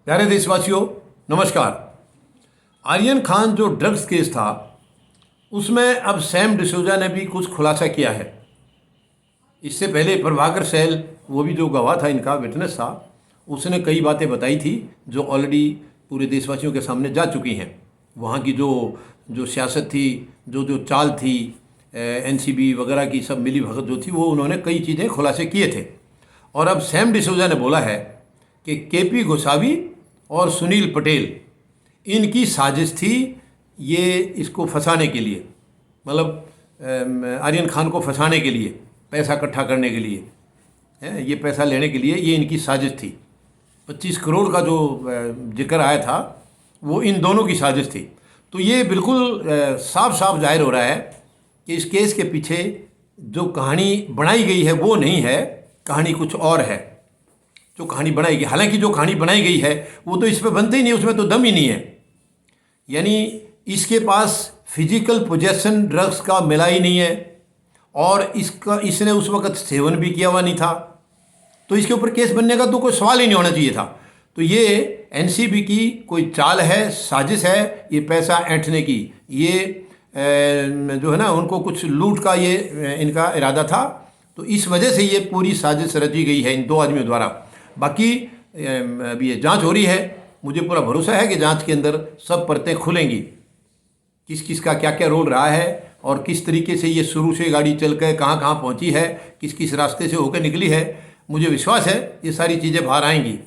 प्यारे देशवासियों, नमस्कार। आर्यन खान जो ड्रग्स केस था उसमें अब सैम डिसूजा ने भी कुछ खुलासा किया है। इससे पहले प्रभाकर सैल, वो भी जो गवाह था, इनका विटनेस था, उसने कई बातें बताई थी जो ऑलरेडी पूरे देशवासियों के सामने जा चुकी हैं। वहाँ की जो जो सियासत थी, जो जो चाल थी, एनसीबी वगैरह की सब मिली भगत जो थी, वो उन्होंने कई चीज़ें खुलासे किए थे। और अब सैम डिसूजा ने बोला है कि केपी गोसावी और सुनील पटेल, इनकी साजिश थी ये इसको फंसाने के लिए, मतलब आर्यन खान को फंसाने के लिए, पैसा इकट्ठा करने के लिए, ये पैसा लेने के लिए ये इनकी साजिश थी। 25 करोड़ का जो जिक्र आया था वो इन दोनों की साजिश थी। तो ये बिल्कुल साफ साफ जाहिर हो रहा है कि इस केस के पीछे जो कहानी बनाई गई है वो नहीं है, कहानी कुछ और है जो कहानी बनाई गई। हालांकि जो कहानी बनाई गई है वो तो इस पर बनते ही नहीं, उसमें तो दम ही नहीं है। यानी इसके पास फिजिकल पोजेशन ड्रग्स का मिला ही नहीं है और इसने उस वक़्त सेवन भी किया हुआ नहीं था, तो इसके ऊपर केस बनने का तो कोई सवाल ही नहीं होना चाहिए था। तो ये एनसीबी की कोई चाल है, साजिश है, ये पैसा ऐंठने की, ये जो है ना, उनको कुछ लूट का ये इनका इरादा था। तो इस वजह से ये पूरी साजिश रची गई है इन दो आदमियों द्वारा। बाकी अभी ये जांच हो रही है, मुझे पूरा भरोसा है कि जांच के अंदर सब परतें खुलेंगी, किस किस का क्या क्या रोल रहा है और किस तरीके से ये शुरू से गाड़ी चल कर कहाँ कहाँ पहुँची है, किस किस रास्ते से होकर निकली है। मुझे विश्वास है ये सारी चीज़ें बाहर आएंगी।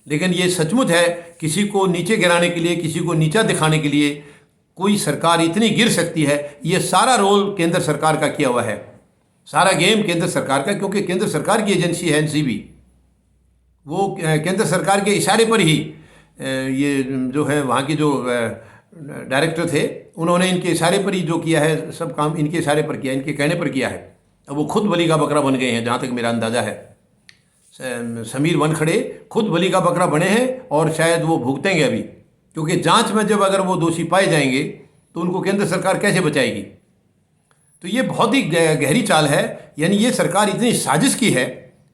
लेकिन ये सचमुच है, किसी को नीचे गिराने के लिए, किसी को नीचा दिखाने के लिए कोई सरकार इतनी गिर सकती है, ये सारा रोल केंद्र सरकार का किया हुआ है, सारा गेम केंद्र सरकार का, क्योंकि केंद्र सरकार की एजेंसी है एनसीबी। वो केंद्र सरकार के इशारे पर ही ये जो है वहाँ के जो डायरेक्टर थे, उन्होंने इनके इशारे पर ही जो किया है, सब काम इनके इशारे पर किया, इनके कहने पर किया है। अब वो खुद बलि का बकरा बन गए हैं, जहाँ तक मेरा अंदाज़ा है। समीर वनखड़े खुद बलि का बकरा बने हैं और शायद वो भुगतेंगे अभी, क्योंकि जांच में जब अगर वो दोषी पाए जाएंगे तो उनको केंद्र सरकार कैसे बचाएगी। तो ये बहुत ही गहरी चाल है। यानी ये सरकार इतनी साजिश की है,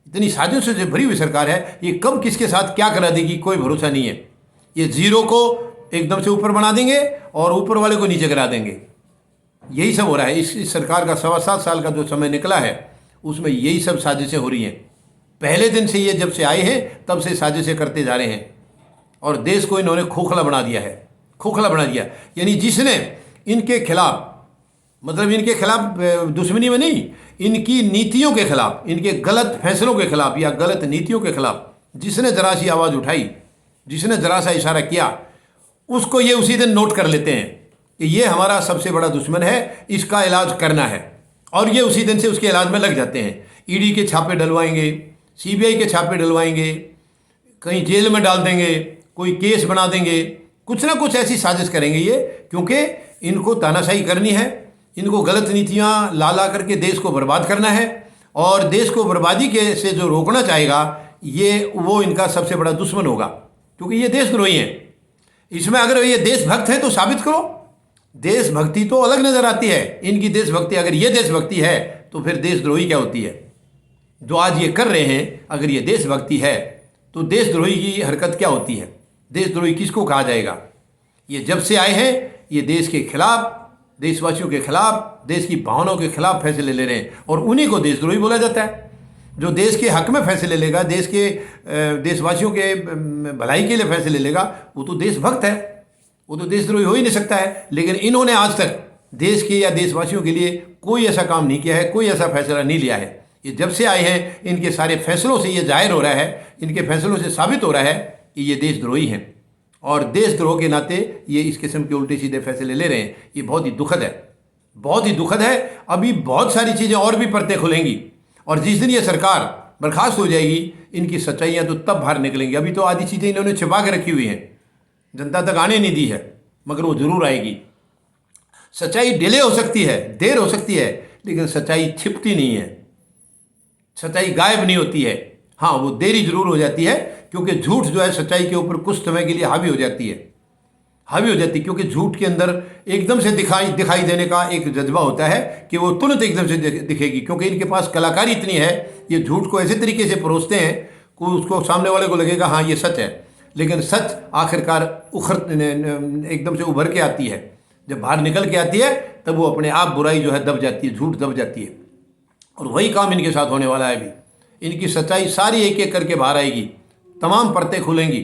इतनी साजिश से भरी हुई सरकार है, ये कब किसके साथ क्या करा देगी कोई भरोसा नहीं है। ये जीरो को एकदम से ऊपर बना देंगे और ऊपर वाले को नीचे करा देंगे। यही सब हो रहा है। इस सरकार का 7.25 साल का जो समय निकला है उसमें यही सब साजिशें हो रही हैं। पहले दिन से ये जब से आए हैं तब से साजिशें करते जा रहे हैं और देश को इन्होंने खोखला बना दिया है, खोखला बना दिया। यानी जिसने इनके खिलाफ, मतलब इनके खिलाफ दुश्मनी में नहीं, इनकी नीतियों के खिलाफ, इनके गलत फैसलों के खिलाफ या गलत नीतियों के खिलाफ जिसने जरा सी आवाज़ उठाई, जिसने जरा सा इशारा किया, उसको ये उसी दिन नोट कर लेते हैं कि ये हमारा सबसे बड़ा दुश्मन है, इसका इलाज करना है, और ये उसी दिन से उसके इलाज में लग जाते हैं। ईडी के छापे डलवाएंगे, सीबीआई के छापे डलवाएंगे, कहीं जेल में डाल देंगे, कोई केस बना देंगे, कुछ ना कुछ ऐसी साजिश करेंगे ये, क्योंकि इनको तानाशाही करनी है, इनको गलत नीतियाँ ला ला करके देश को बर्बाद करना है, और देश को बर्बादी के से जो रोकना चाहेगा ये, वो इनका सबसे बड़ा दुश्मन होगा, क्योंकि ये देशद्रोही हैं। इसमें अगर ये देशभक्त हैं तो साबित करो। देशभक्ति तो अलग नज़र आती है इनकी देशभक्ति। अगर ये देशभक्ति है तो फिर देशद्रोही क्या होती है? जो आज ये कर रहे हैं, अगर ये देशभक्ति है तो देशद्रोही की हरकत क्या होती है? देशद्रोही किसको कहा जाएगा? ये जब से आए हैं ये देश के खिलाफ, देशवासियों के खिलाफ, देश की भावनाओं के खिलाफ फैसले ले रहे हैं, और उन्हीं को देशद्रोही बोला जाता है। जो देश के हक में फैसले लेगा, देश के देशवासियों के भलाई के लिए फैसले लेगा, वो तो देशभक्त है, वो तो देशद्रोही हो ही नहीं सकता है। लेकिन इन्होंने आज तक देश के या देशवासियों के लिए कोई ऐसा काम नहीं किया है, कोई ऐसा फैसला नहीं लिया है। ये जब से आए हैं इनके सारे फैसलों से ये जाहिर हो रहा है, इनके फैसलों से साबित हो रहा है कि ये देशद्रोही हैं, और देशद्रोह के नाते ये इस किस्म के उल्टे सीधे फैसले ले रहे हैं। ये बहुत ही दुखद है, बहुत ही दुखद है। अभी बहुत सारी चीज़ें और भी परतें खुलेंगी, और जिस दिन ये सरकार बर्खास्त हो जाएगी इनकी सच्चाइयाँ तो तब बाहर निकलेंगी। अभी तो आधी चीज़ें इन्होंने छिपा के रखी हुई हैं, जनता तक आने नहीं दी है, मगर वो ज़रूर आएगी। सच्चाई डिले हो सकती है, देर हो सकती है, लेकिन सच्चाई छिपती नहीं है, सच्चाई गायब नहीं होती है। हाँ, वो देरी जरूर हो जाती है, क्योंकि झूठ जो है सच्चाई के ऊपर कुछ समय के लिए हावी हो जाती है, हावी हो जाती है, क्योंकि झूठ के अंदर एकदम से दिखाई देने का एक जज्बा होता है कि वो तुरंत एकदम से दिखेगी, क्योंकि इनके पास कलाकारी इतनी है, ये झूठ को ऐसे तरीके से परोसते हैं कि उसको सामने वाले को लगेगा हाँ ये सच है। लेकिन सच आखिरकार एकदम से उभर के आती है। जब बाहर निकल के आती है तब वो अपने आप बुराई जो है दब जाती है, झूठ दब जाती है। और वही काम इनके साथ होने वाला है अभी। इनकी सच्चाई सारी एक एक करके बाहर आएगी, तमाम परतें खुलेंगी,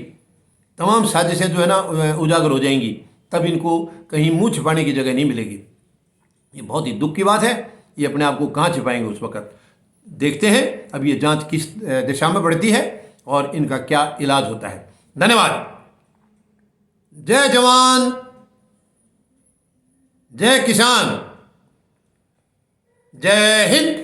तमाम साजिशें जो है ना उजागर हो जाएंगी। तब इनको कहीं मुंह छिपाने की जगह नहीं मिलेगी। ये बहुत ही दुख की बात है। ये अपने आप को कहाँ छिपाएंगे उस वक़्त। देखते हैं अब ये जांच किस दिशा में बढ़ती है और इनका क्या इलाज होता है। धन्यवाद। जय जवान, जय किसान, जय हिंद।